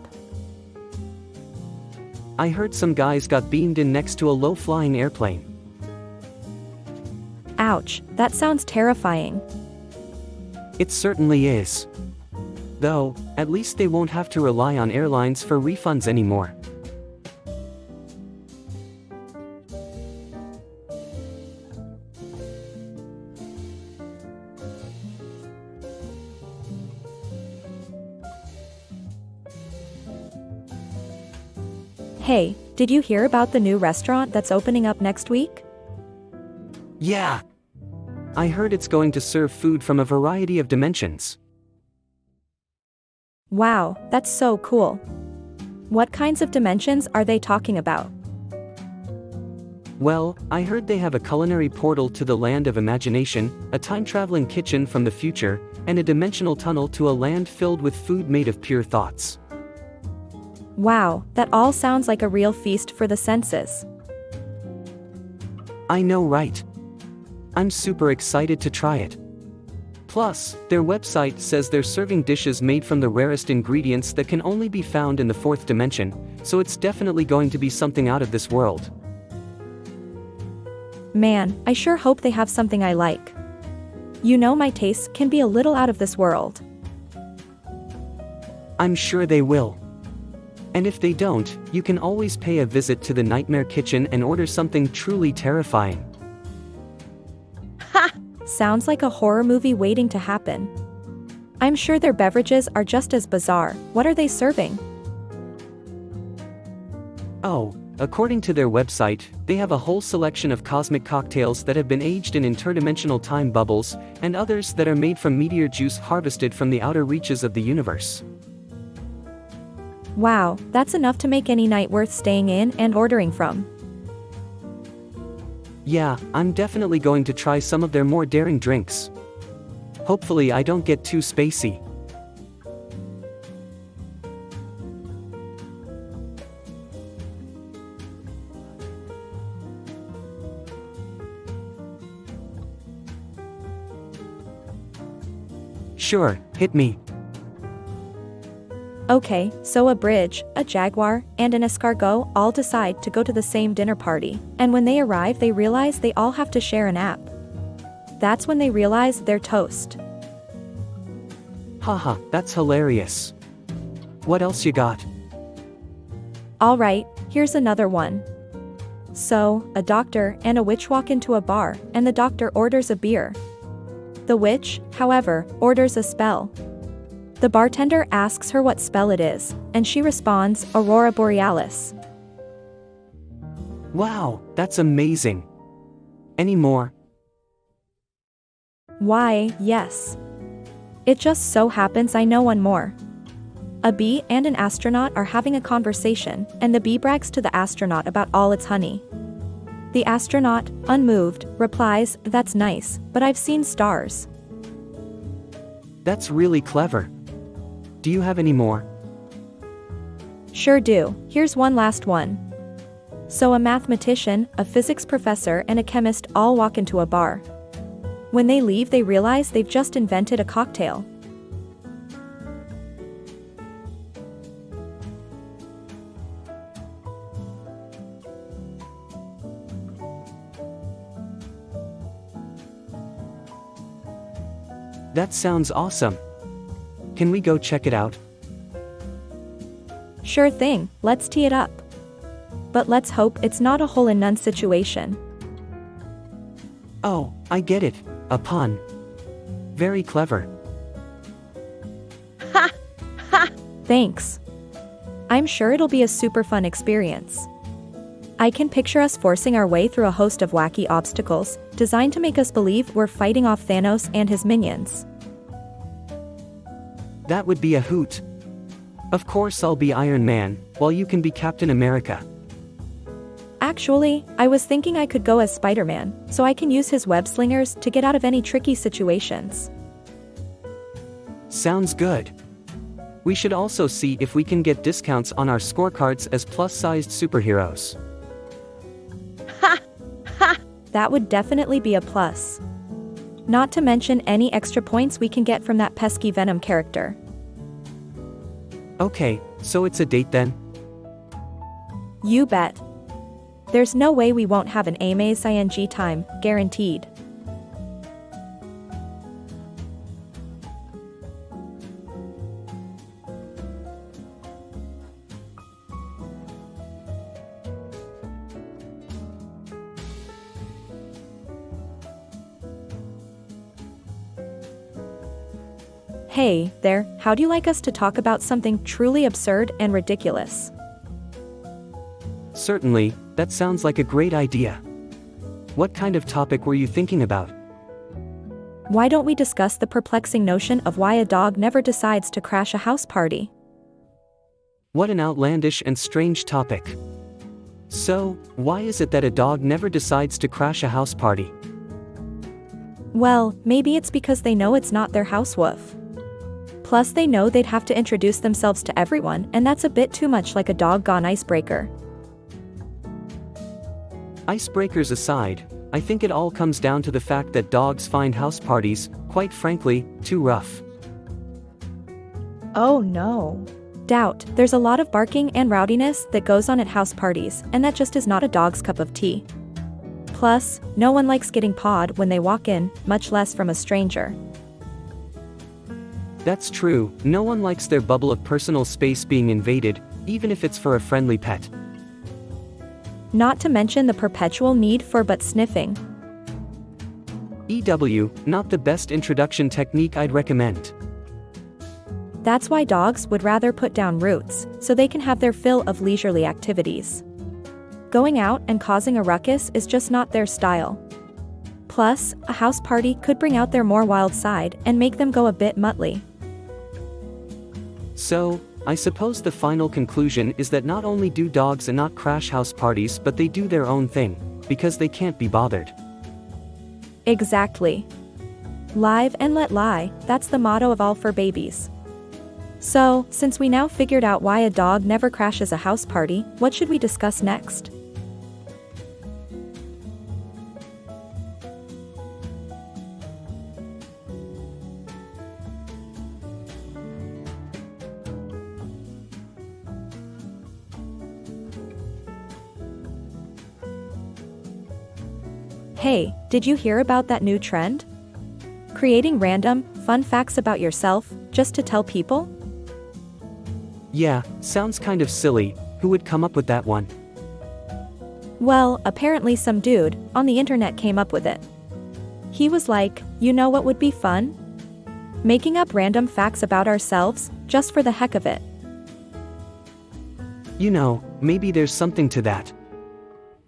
Speaker 2: I heard some guys got beamed in next to a low-flying airplane.
Speaker 1: Ouch, that sounds terrifying.
Speaker 2: It certainly is. Though, at least they won't have to rely on airlines for refunds anymore.
Speaker 1: Hey, did you hear about the new restaurant that's opening up next week?
Speaker 2: Yeah. I heard it's going to serve food from a variety of dimensions.
Speaker 1: Wow, that's so cool. What kinds of dimensions are they talking about?
Speaker 2: Well, I heard they have a culinary portal to the land of imagination, a time-traveling kitchen from the future, and a dimensional tunnel to a land filled with food made of pure thoughts.
Speaker 1: Wow, that all sounds like a real feast for the senses.
Speaker 2: I know, right? I'm super excited to try it. Plus, their website says they're serving dishes made from the rarest ingredients that can only be found in the fourth dimension, so it's definitely going to be something out of this world.
Speaker 1: Man, I sure hope they have something I like. You know my tastes can be a little out of this world.
Speaker 2: I'm sure they will. And if they don't, you can always pay a visit to the Nightmare Kitchen and order something truly terrifying.
Speaker 1: Ha! Sounds like a horror movie waiting to happen. I'm sure their beverages are just as bizarre. What are they serving?
Speaker 2: Oh, according to their website, they have a whole selection of cosmic cocktails that have been aged in interdimensional time bubbles, and others that are made from meteor juice harvested from the outer reaches of the universe.
Speaker 1: Wow, that's enough to make any night worth staying in and ordering from.
Speaker 2: Yeah, I'm definitely going to try some of their more daring drinks. Hopefully I don't get too spacey. Sure, hit me.
Speaker 1: Okay, so a bridge, a jaguar, and an escargot all decide to go to the same dinner party, and when they arrive they realize they all have to share an app. That's when they realize they're toast.
Speaker 2: Haha, that's hilarious. What else you got?
Speaker 1: Alright, here's another one. So, a doctor and a witch walk into a bar, and the doctor orders a beer. The witch, however, orders a spell. The bartender asks her what spell it is, and she responds, Aurora Borealis.
Speaker 2: Wow, that's amazing. Any more?
Speaker 1: Why, yes. It just so happens I know one more. A bee and an astronaut are having a conversation, and the bee brags to the astronaut about all its honey. The astronaut, unmoved, replies, "That's nice, but I've seen stars."
Speaker 2: That's really clever. Do you have any more?
Speaker 1: Sure do, here's one last one. So a mathematician, a physics professor and a chemist all walk into a bar. When they leave they realize they've just invented a cocktail.
Speaker 2: That sounds awesome. Can we go check it out?
Speaker 1: Sure thing, let's tee it up. But let's hope it's not a hole-in-none situation.
Speaker 2: Oh, I get it, a pun. Very clever.
Speaker 1: Ha! Ha! Thanks. I'm sure it'll be a super fun experience. I can picture us forcing our way through a host of wacky obstacles, designed to make us believe we're fighting off Thanos and his minions.
Speaker 2: That would be a hoot. Of course I'll be Iron Man, while you can be Captain America.
Speaker 1: Actually, I was thinking I could go as Spider-Man, so I can use his web slingers to get out of any tricky situations.
Speaker 2: Sounds good. We should also see if we can get discounts on our scorecards as plus-sized superheroes.
Speaker 1: Ha! Ha! That would definitely be a plus. Not to mention any extra points we can get from that pesky Venom character.
Speaker 2: Okay, so it's a date then?
Speaker 1: You bet. There's no way we won't have an amazing time, guaranteed. Hey, there, how'd you like us to talk about something truly absurd and ridiculous?
Speaker 2: Certainly, that sounds like a great idea. What kind of topic were you thinking about?
Speaker 1: Why don't we discuss the perplexing notion of why a dog never decides to crash a house party?
Speaker 2: What an outlandish and strange topic. So, why is it that a dog never decides to crash a house party?
Speaker 1: Well, maybe it's because they know it's not their house woof. Plus they know they'd have to introduce themselves to everyone, and that's a bit too much like a doggone icebreaker.
Speaker 2: Icebreakers aside, I think it all comes down to the fact that dogs find house parties, quite frankly, too rough.
Speaker 1: Oh no. Doubt, there's a lot of barking and rowdiness that goes on at house parties, and that just is not a dog's cup of tea. Plus, no one likes getting pawed when they walk in, much less from a stranger.
Speaker 2: That's true, no one likes their bubble of personal space being invaded, even if it's for a friendly pet.
Speaker 1: Not to mention the perpetual need for butt sniffing.
Speaker 2: Not the best introduction technique I'd recommend.
Speaker 1: That's why dogs would rather put down roots, so they can have their fill of leisurely activities. Going out and causing a ruckus is just not their style. Plus, a house party could bring out their more wild side and make them go a bit muttly.
Speaker 2: So, I suppose the final conclusion is that not only do dogs not crash house parties, but they do their own thing, because they can't be bothered.
Speaker 1: Exactly. Live and let lie, that's the motto of all fur babies. So, since we now figured out why a dog never crashes a house party, what should we discuss next? Hey, did you hear about that new trend? Creating random, fun facts about yourself, just to tell people?
Speaker 2: Yeah, sounds kind of silly, who would come up with that one?
Speaker 1: Well, apparently some dude on the internet came up with it. He was like, you know what would be fun? Making up random facts about ourselves, just for the heck of it.
Speaker 2: You know, maybe there's something to that.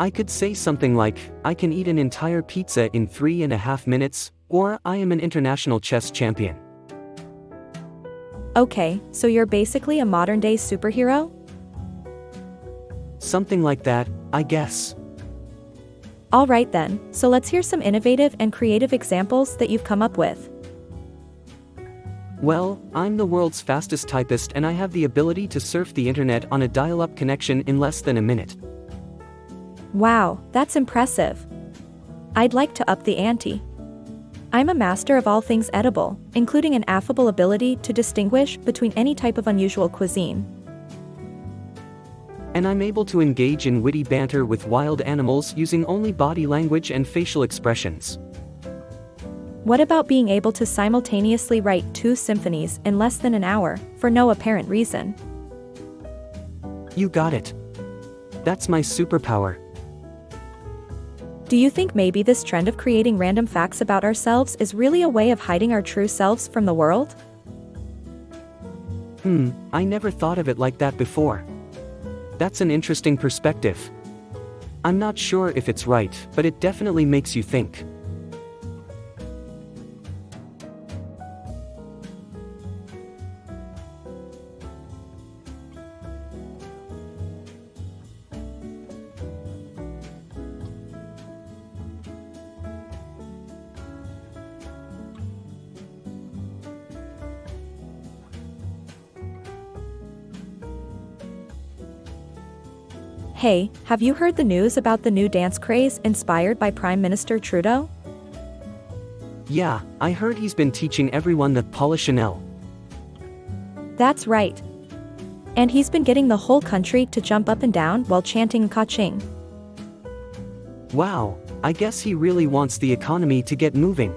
Speaker 2: I could say something like, I can eat an entire pizza in 3.5 minutes, or I am an international chess champion.
Speaker 1: Okay, so you're basically a modern-day superhero?
Speaker 2: Something like that, I guess.
Speaker 1: Alright then, so let's hear some innovative and creative examples that you've come up with.
Speaker 2: Well, I'm the world's fastest typist and I have the ability to surf the internet on a dial-up connection in less than a minute.
Speaker 1: Wow, that's impressive. I'd like to up the ante. I'm a master of all things edible, including an affable ability to distinguish between any type of unusual cuisine.
Speaker 2: And I'm able to engage in witty banter with wild animals using only body language and facial expressions.
Speaker 1: What about being able to simultaneously write 2 symphonies in less than an hour, for no apparent reason?
Speaker 2: You got it. That's my superpower.
Speaker 1: Do you think maybe this trend of creating random facts about ourselves is really a way of hiding our true selves from the world?
Speaker 2: I never thought of it like that before. That's an interesting perspective. I'm not sure if it's right, but it definitely makes you think.
Speaker 1: Hey, have you heard the news about the new dance craze inspired by Prime Minister Trudeau?
Speaker 2: Yeah, I heard he's been teaching everyone the Paula Chanel.
Speaker 1: That's right. And he's been getting the whole country to jump up and down while chanting ka-ching.
Speaker 2: Wow, I guess he really wants the economy to get moving.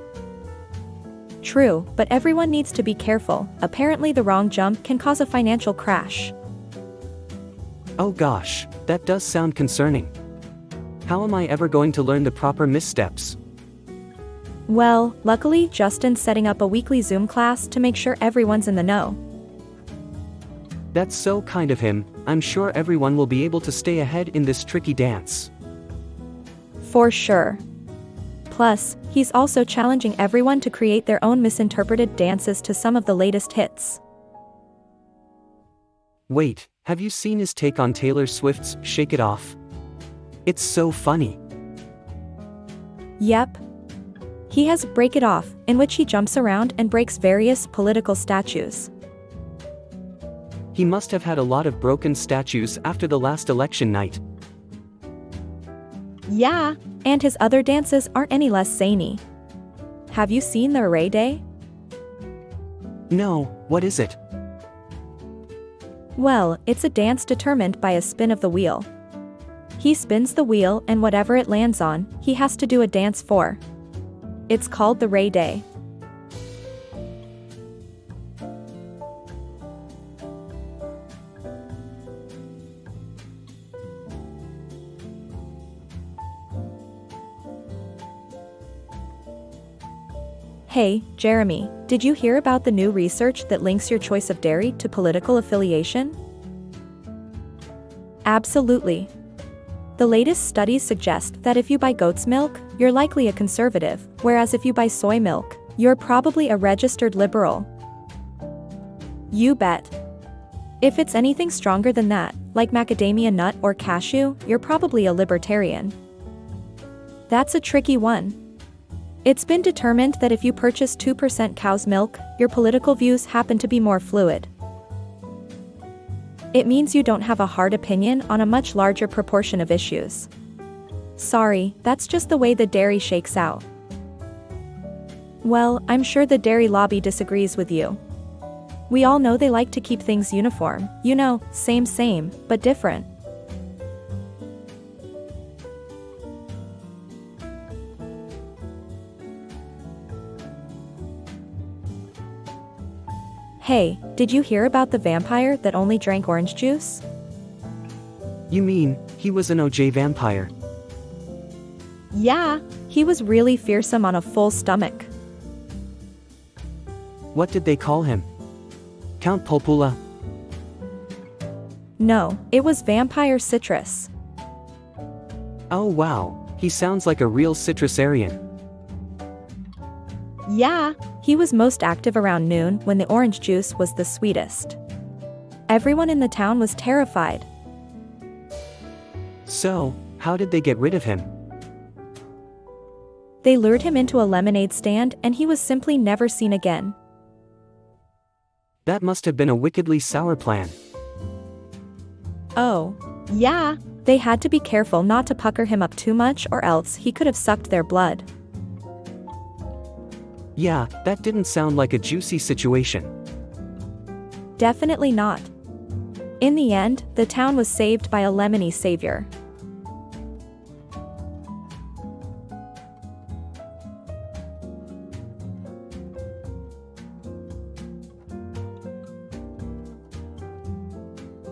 Speaker 1: True, but everyone needs to be careful. Apparently the wrong jump can cause a financial crash.
Speaker 2: Oh gosh, that does sound concerning. How am I ever going to learn the proper missteps?
Speaker 1: Well, luckily Justin's setting up a weekly Zoom class to make sure everyone's in the know.
Speaker 2: That's so kind of him. I'm sure everyone will be able to stay ahead in this tricky dance.
Speaker 1: For sure. Plus, he's also challenging everyone to create their own misinterpreted dances to some of the latest hits.
Speaker 2: Wait, have you seen his take on Taylor Swift's Shake It Off? It's so funny.
Speaker 1: Yep. He has Break It Off, in which he jumps around and breaks various political statues.
Speaker 2: He must have had a lot of broken statues after the last election night.
Speaker 1: Yeah, and his other dances aren't any less zany. Have you seen the Array Day?
Speaker 2: No, what is it?
Speaker 1: Well, it's a dance determined by a spin of the wheel. He spins the wheel and whatever it lands on, he has to do a dance for. It's called the Ray Day. Hey, Jeremy, did you hear about the new research that links your choice of dairy to political affiliation? Absolutely. The latest studies suggest that if you buy goat's milk, you're likely a conservative, whereas if you buy soy milk, you're probably a registered liberal. You bet. If it's anything stronger than that, like macadamia nut or cashew, you're probably a libertarian. That's a tricky one. It's been determined that if you purchase 2% cow's milk, your political views happen to be more fluid. It means you don't have a hard opinion on a much larger proportion of issues. Sorry, that's just the way the dairy shakes out. Well, I'm sure the dairy lobby disagrees with you. We all know they like to keep things uniform, you know, same, but different. Hey, did you hear about the vampire that only drank orange juice?
Speaker 2: You mean, he was an OJ vampire?
Speaker 1: Yeah, he was really fearsome on a full stomach.
Speaker 2: What did they call him? Count Pulpula?
Speaker 1: No, it was vampire citrus.
Speaker 2: Oh wow, he sounds like a real citrusarian.
Speaker 1: Yeah, he was most active around noon when the orange juice was the sweetest. Everyone in the town was terrified.
Speaker 2: So, how did they get rid of him?
Speaker 1: They lured him into a lemonade stand and he was simply never seen again.
Speaker 2: That must have been a wickedly sour plan.
Speaker 1: Oh, yeah, they had to be careful not to pucker him up too much or else he could have sucked their blood.
Speaker 2: Yeah, that didn't sound like a juicy situation.
Speaker 1: Definitely not. In the end, the town was saved by a lemony savior.